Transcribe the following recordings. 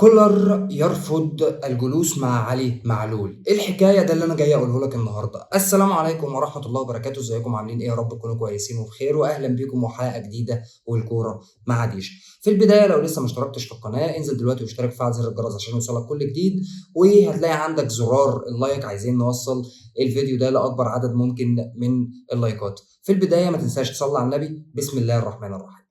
كولر يرفض الجلوس مع علي معلول، إيه الحكاية؟ ده اللي أنا جاي أقوله لك النهارده. السلام عليكم ورحمة الله وبركاته، إزيكم عاملين إيه؟ يا رب تكونوا كويسين وبخير، وأهلا بيكم وحلقة جديدة والكورة مع ديش. في البداية لو لسه ما اشتركتش في القناة انزل دلوقتي واشترك وفعل زر الجرس عشان يوصلك كل جديد، وهتلاقي عندك زرار اللايك، عايزين نوصل الفيديو ده لأكبر عدد ممكن من اللايكات. في البداية ما تنساش تصلي على النبي. بسم الله الرحمن الرحيم.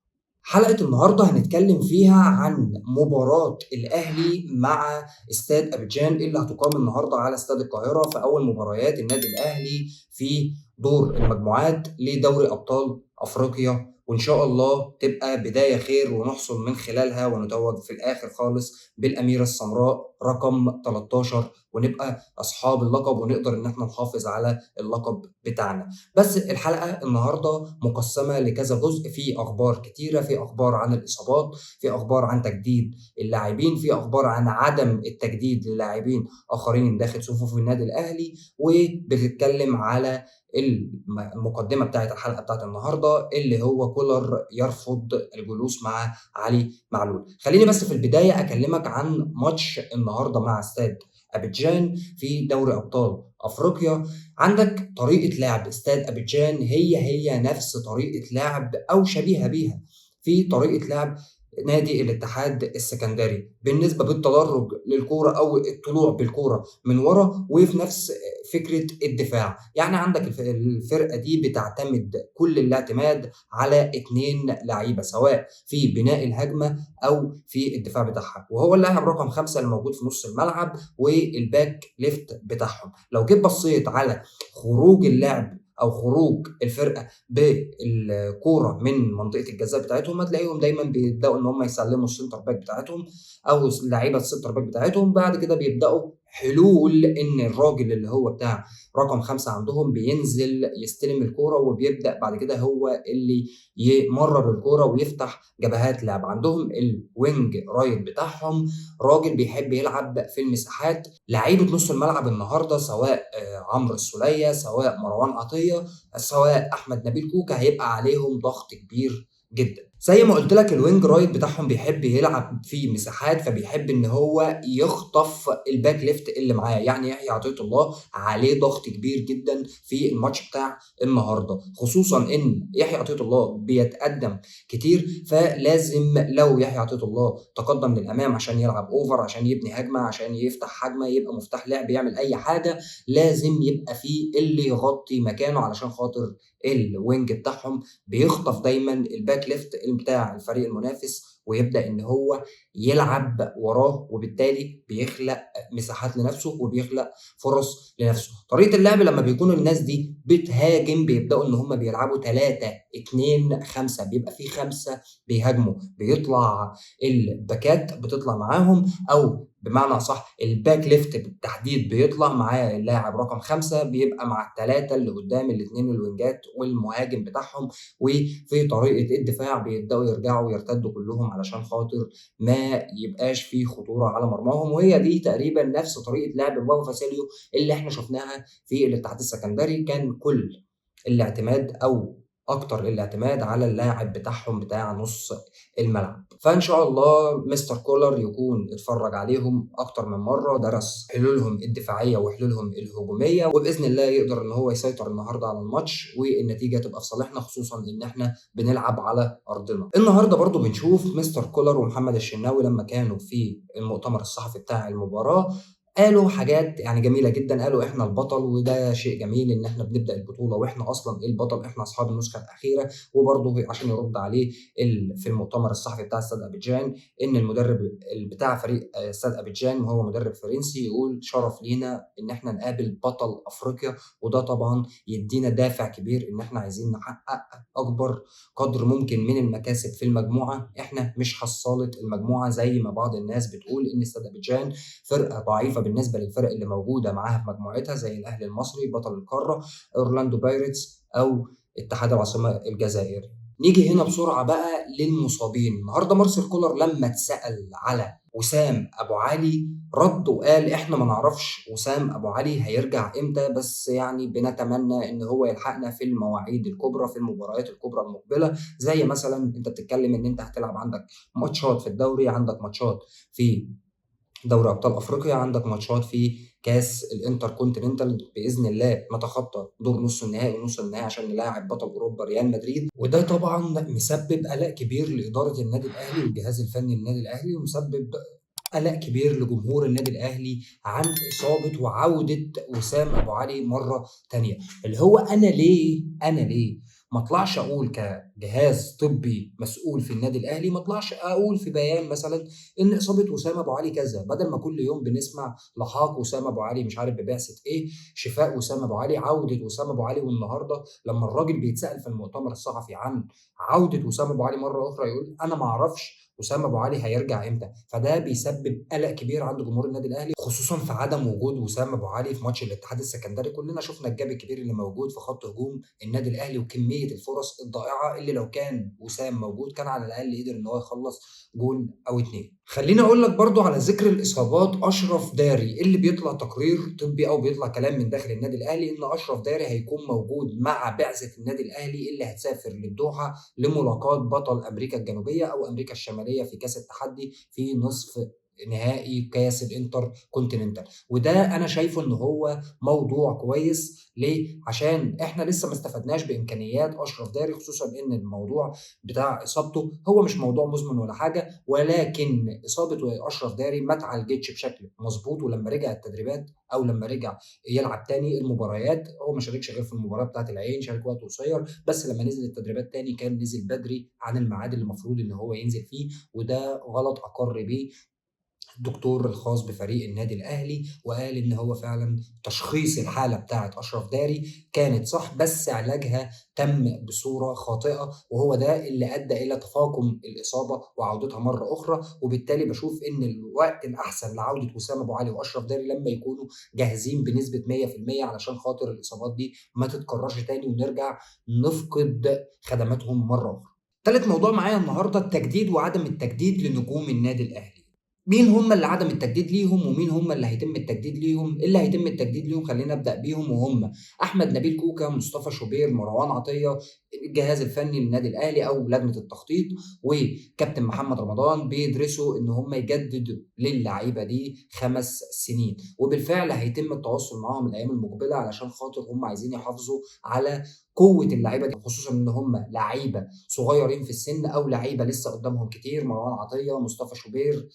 حلقة النهارده هنتكلم فيها عن مباراة الأهلي مع استاد أبيجان اللي هتقام النهارده على استاد القاهرة في أول مباريات النادي الأهلي في دور المجموعات لدوري أبطال أفريقيا، وإن شاء الله تبقى بداية خير ونحصل من خلالها ونتوج في الآخر خالص بالأميرة السمراء رقم 13 ونبقى أصحاب اللقب ونقدر إن احنا نحافظ على اللقب بتاعنا. بس الحلقة النهارده مقسمة لكذا جزء، في أخبار كتيرة، في أخبار عن الإصابات، في أخبار عن تجديد اللاعبين، في أخبار عن عدم التجديد للاعبين آخرين داخل صفوف النادي الأهلي، وبتتكلم على المقدمة بتاعت الحلقة بتاعت النهارده اللي هو كولر يرفض الجلوس مع علي معلول. خليني بس في البداية أكلمك عن ماتش النهارده مع استاد أبيجان في دوري أبطال أفريقيا. عندك طريقة لعب استاد أبيجان هي نفس طريقة لعب أو شبيهة بيها في طريقة لعب نادي الاتحاد السكندري بالنسبة بالتدرج للكورة أو الطلوع بالكورة من ورا، وفي نفس فكرة الدفاع. يعني عندك الفرقة دي بتعتمد كل الاعتماد على اتنين لعيبة، سواء في بناء الهجمة أو في الدفاع بتاعها، وهو اللاعب رقم 5 الموجود في نص الملعب والباك ليفت بتاعهم. لو جيت بصيت على خروج اللعب او خروج الفرقه بالكوره من منطقه الجزاء بتاعتهم، هتلاقيهم دايما بيبداوا ان هم يسلموا السنتر باك بتاعتهم او لعيبه السنتر باك بتاعتهم. بعد كده بيبداوا حلول ان الراجل اللي هو بتاع رقم 5 عندهم بينزل يستلم الكوره، وبيبدا بعد كده هو اللي يمرر الكوره ويفتح جبهات لعب. عندهم الوينج رايت بتاعهم راجل بيحب يلعب في المساحات. لعيبه نص الملعب النهارده سواء عمرو السوليه، سواء مروان عطيه، سواء احمد نبيل كوكا، هيبقى عليهم ضغط كبير جدا. زي ما قلت لك الوينج رايت بتاعهم بيحب يلعب في مساحات، فبيحب ان هو يخطف الباك ليفت اللي معاه. يعني يحيى عطيه الله عليه ضغط كبير جدا في الماتش بتاع النهارده، خصوصا ان يحيى عطيه الله بيتقدم كتير، فلازم لو يحيى عطيه الله تقدم للامام عشان يلعب اوفر، عشان يبني هجمه، عشان يفتح هجمه، يبقى مفتاح لعب، يعمل اي حاجه، لازم يبقى فيه اللي يغطي مكانه علشان خاطر الوينج بتاعهم بيخطف دايما الباك ليفت بتاع الفريق المنافس ويبدا ان هو يلعب وراه، وبالتالي بيخلق مساحات لنفسه وبيخلق فرص لنفسه. طريقه اللعب لما بيكون الناس دي بتهاجم بيبداوا ان هم بيلعبوا 3-2-5، بيبقى في 5 بيهاجموا، بيطلع الباكات بتطلع معاهم، او بمعنى صح الباك ليفت بالتحديد بيطلع معاه اللاعب رقم 5، بيبقى مع الثلاثه اللي قدام الاثنين الوينجات والمهاجم بتاعهم. وفي طريقه الدفاع بيبداوا يرجعوا يرتدوا كلهم علشان خاطر ما يبقاش في خطوره على مرماهم، وهي دي تقريبا نفس طريقه لعب بابا فاسيليو اللي احنا شفناها في الاتحاد السكندري. كان كل الاعتماد او اكتر الاعتماد على اللاعب بتاعهم بتاع نص الملعب. فان شاء الله مستر كولر يكون اتفرج عليهم اكتر من مره، درس حلولهم الدفاعيه وحلولهم الهجوميه، وباذن الله يقدر ان هو يسيطر النهارده على الماتش والنتيجه تبقى في صالحنا، خصوصا ان احنا بنلعب على ارضنا. النهارده برضو بنشوف مستر كولر ومحمد الشناوي لما كانوا في المؤتمر الصحفي بتاع المباراه قالوا حاجات يعني جميلة جدًا. قالوا إحنا البطل، وده شيء جميل إن إحنا بنبدأ البطولة وإحنا أصلًا البطل، إحنا أصحاب النسخة الأخيرة. وبرضه عشان يرد عليه في المؤتمر الصحفي بتاع استاد أبيجان إن المدرب بتاع فريق استاد أبيجان وهو مدرب فرنسي يقول شرف لينا إن إحنا نقابل بطل أفريقيا، وده طبعًا يدينا دافع كبير إن إحنا عايزين نحقق أكبر قدر ممكن من المكاسب في المجموعة. إحنا مش حصالة المجموعة زي ما بعض الناس بتقول إن استاد أبيجان فرقة ضعيفة بالنسبة للفرق اللي موجودة معاها في مجموعتها، زي الأهلي المصري بطل القارة، أورلاندو بايرتس، أو اتحاد العاصمة الجزائري. نيجي هنا بسرعة بقى للمصابين. النهارده مارسيل كولر لما اتسأل على وسام أبو علي رد وقال إحنا ما نعرفش وسام أبو علي هيرجع إمتى، بس يعني بنتمنى إن هو يلحقنا في المواعيد الكبرى، في المباريات الكبرى المقبلة. زي مثلا أنت بتتكلم إن أنت هتلعب عندك ماتشات في الدوري، عندك ماتشات في دوري أبطال أفريقيا، عندك ماتشات في كاس الانتركونتيننتال بإذن الله نتخطى دور نص النهائي ونص النهائي عشان نلاعب بطل أوروبا ريال مدريد، وده طبعًا مسبب قلق كبير لإدارة النادي الأهلي والجهاز الفني للنادي الأهلي، ومسبب قلق كبير لجمهور النادي الأهلي عن إصابة وعودة وسام أبو علي مرة تانية. اللي هو أنا ليه ما اطلعش أقول كجهاز طبي مسؤول في النادي الأهلي، ما اطلعش أقول في بيان مثلًا إن إصابة وسام أبو علي كذا، بدل ما كل يوم بنسمع لحاق وسام أبو علي مش عارف ببعثة إيه، شفاء وسام أبو علي، عودة وسام أبو علي. والنهارده لمّا الراجل بيتسأل في المؤتمر الصحفي عن عودة وسام أبو علي مرة أخرى يقول أنا ما أعرفش وسام أبو علي هيرجع إمتى. فده بيسبب قلق كبير عند جمهور النادي الأهلي، خصوصًا في عدم وجود وسام أبو علي في ماتش الاتحاد السكندري. كلنا شفنا الجاب الكبير اللي موجود في خط هجوم النادي الأهلي وكمية الفرص الضائعة اللي لو كان وسام موجود كان على الأقل قدر إن هو يخلص جون أو 2. خلّيني أقول لك برضه على ذكر الإصابات، أشرف داري اللي بيطلع تقرير طبي أو بيطلع كلام من داخل النادي الأهلي إن أشرف داري هيكون موجود مع بعثة النادي الأهلي اللي هتسافر للدوحة لملاقاة بطل أمريكا الجنوبية أو أمريكا الشمالية في كأس التحدي في نصف نهائي كأس الانتركونتيننتال. وده أنا شايفه إن هو موضوع كويس. ليه؟ عشان إحنا لسه ما استفدناش بإمكانيات أشرف داري، خصوصًا إن الموضوع بتاع إصابته هو مش موضوع مزمن ولا حاجة، ولكن إصابة أشرف داري ما اتعالجتش بشكل مضبوط. ولمّا رجع التدريبات أو لمّا رجع يلعب تاني المباريات، هو ما شاركش غير في المباراة بتاعة العين، شارك وقت قصير، بس لمّا نزل التدريبات تاني كان نزل بدري عن الميعاد اللي المفروض إن هو ينزل فيه، وده غلط أقر بيه الدكتور الخاص بفريق النادي الأهلي، وقال إن هو فعلًا تشخيص الحالة بتاعة أشرف داري كانت صح، بس علاجها تم بصورة خاطئة، وهو ده اللي أدى إلى تفاقم الإصابة وعودتها مرة أخرى. وبالتالي باشوف إن الوقت الأحسن لعودة وسام أبو علي وأشرف داري لمّا يكونوا جاهزين بنسبة 100% علشان خاطر الإصابات دي ما تتكررش تاني ونرجع نفقد خدماتهم مرة أخرى. تالت موضوع معايا النهارده التجديد وعدم التجديد لنجوم النادي الأهلي. مين هم اللي عدم التجديد ليهم، ومين هم اللي هيتم التجديد ليهم؟ اللي هيتم التجديد ليهم خلّيني أبدأ بيهم وهم أحمد نبيل كوكا، مصطفى شوبير، مروان عطية، الجهاز الفني للنادي الأهلي أو لجنة التخطيط، وكابتن محمد رمضان بيدرسوا إن هم يجددوا للعيبة دي 5 سنين، وبالفعل هيتم التواصل معاهم الأيام المقبلة علشان خاطر هم عايزين يحافظوا على قوة اللعيبة دي، خصوصًا إن هم لعيبة صغيرين في السن أو لعيبة لسه قدامهم كتير. مروان عطية، مصطفى شوبير،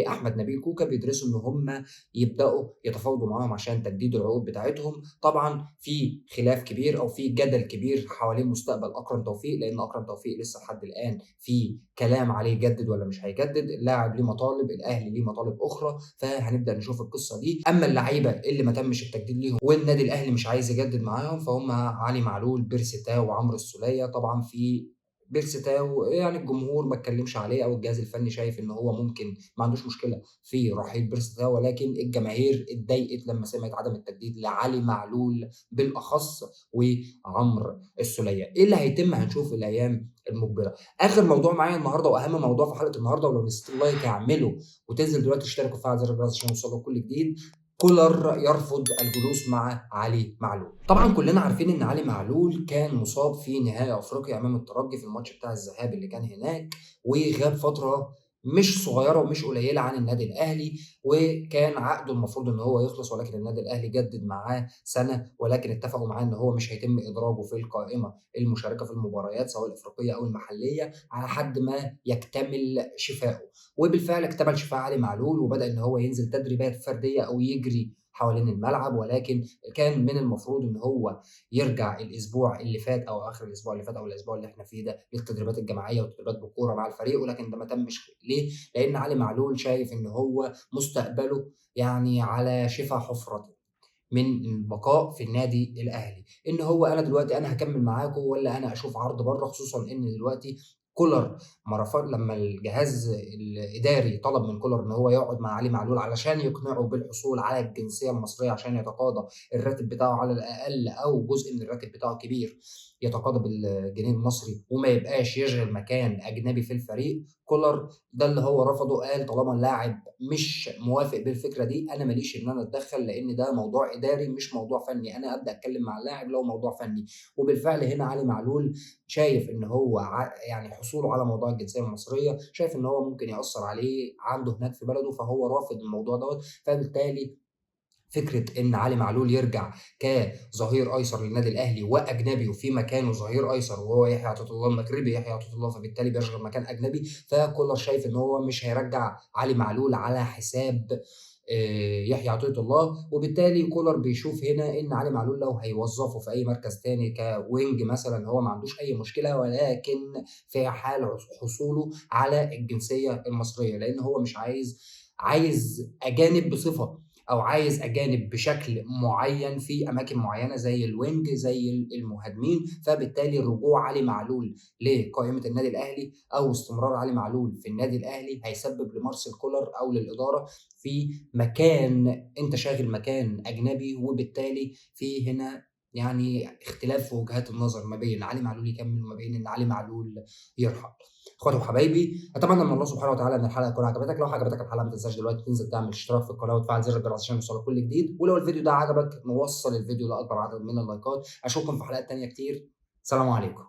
أحمد نبيل كوكا بيدرسوا إن هم يبدأوا يتفاوضوا معاهم عشان تجديد العقود بتاعتهم. طبعًا في خلاف كبير أو في جدل كبير حوالين مستقبل أكرم توفيق، لأن أكرم توفيق لسه لحد الآن في كلام عليه يجدد والّا مش هيجدد. اللاعب ليه مطالب، الأهلي ليه مطالب أخرى، فهنبدأ نشوف القصة دي. أمّا اللعيبة اللي ما تمش التجديد ليهم والنادي الأهلي مش عايز يجدد معاهم فهم علي معلول، بيرسي تاو، وعمرو السولية. طبعًا في بيرسي تاو يعني الجمهور ما اتكلمش عليه أو الجهاز الفني شايف إن هو ممكن ما عندوش مشكلة في رحيل بيرسي تاو، ولكن الجماهير اتضايقت لمّا سمعت عدم التجديد لعلي معلول بالأخص وعمرو السولية. إيه اللي هيتم هنشوف الأيام المقبلة. آخر موضوع معايا النهارده وأهم موضوع في حلقة النهارده، ولو نسيتوا اللايك اعملوا وتنزل دلوقتي تشترك وتفعل زر الجرس عشان يوصلك كل جديد. كولر يرفض الجلوس مع علي معلول. طبعًا كلنا عارفين إن علي معلول كان مصاب في نهائي أفريقيا أمام الترجي في الماتش بتاع الذهاب اللي كان هناك، وغاب فترة مش صغيرة ومش قليلة عن النادي الأهلي، وكان عقده المفروض إن هو يخلص، ولكن النادي الأهلي جدد معاه سنة، ولكن اتفقوا معاه إن هو مش هيتم إدراجه في القائمة المشاركة في المباريات سواء الأفريقية أو المحلية على حد ما يكتمل شفاؤه. وبالفعل اكتمل شفاء علي معلول وبدأ إن هو ينزل تدريبات فردية أو يجري حوالين الملعب، ولكن كان من المفروض إن هو يرجع الأسبوع اللي فات أو آخر الأسبوع اللي فات أو الأسبوع اللي إحنا فيه ده للتدريبات الجماعية والتدريبات بالكورة مع الفريق، ولكن ده ما تمش. ليه؟ لأن علي معلول شايف إن هو مستقبله يعني على شفا حفرة من البقاء في النادي الأهلي. إن هو أنا دلوقتي أنا هاكمّل معاكم والّا أنا أشوف عرض برّه، خصوصًا إن دلوقتي كولر لمّا الجهاز الإداري طلب من كولر إن هو يقعد مع علي معلول علشان يقنعه بالحصول على الجنسية المصرية عشان يتقاضى الراتب بتاعه على الأقل أو جزء من الراتب بتاعه كبير يتقاضى بالجنيه المصري وما يبقاش يشغل مكان أجنبي في الفريق. كولر ده اللي هو رفضه، قال طالما اللاعب مش موافق بالفكرة دي أنا ما ليش إن أنا أتدخّل، لإن ده موضوع إداري مش موضوع فني، أنا أبدأ أتكلّم مع اللاعب لو موضوع فني. وبالفعل هنا علي معلول شايف إن هو يعني حصوله على موضوع الجنسية المصرية، شايف إن هو ممكن يأثّر عليه عنده هناك في بلده، فهو رافض الموضوع دوّة. فبالتالي فكرة إن علي معلول يرجع كظهير أيسر للنادي الأهلي وأجنبي وفي مكانه ظهير أيسر وهو يحيى عطية الله المغربي، يحيى عطية الله فبالتالي بيشغل مكان أجنبي. فكولر شايف إن هو مش هيرجّع علي معلول على حساب يحيى عطية الله. وبالتالي كولر بيشوف هنا إن علي معلول لو هيوظّفه في أي مركز تاني كwing مثلًا هو ما عندوش أي مشكلة، ولكن في حال حصوله على الجنسية المصرية، لإن هو مش عايز أجانب بصفة، أو عايز أجانب بشكل معيّن في أماكن معيّنة زي الwing زي المهاجمين. فبالتالي رجوع علي معلول لقائمة النادي الأهلي أو استمرار علي معلول في النادي الأهلي هيسبب لمارسيل كولر أو للإدارة في مكان، أنت شاغل مكان أجنبي، وبالتالي في هنا يعني اختلاف في وجهات النظر ما بين علي معلول يكمّل وما بين إن علي معلول يرحل. اخواتي وحبايبي، أتمنى من الله سبحانه وتعالى إن الحلقة تكون عجبتك. لو عجبتك الحلقة ما تنساش دلوقتي تنزل تعمل اشتراك في القناة وتفعل زر الجرس عشان يوصلك كل جديد. ولو الفيديو ده عجبك نوصّل الفيديو لأكبر عدد من اللايكات. أشوفكم في حلقات تانية كتير. سلام عليكم.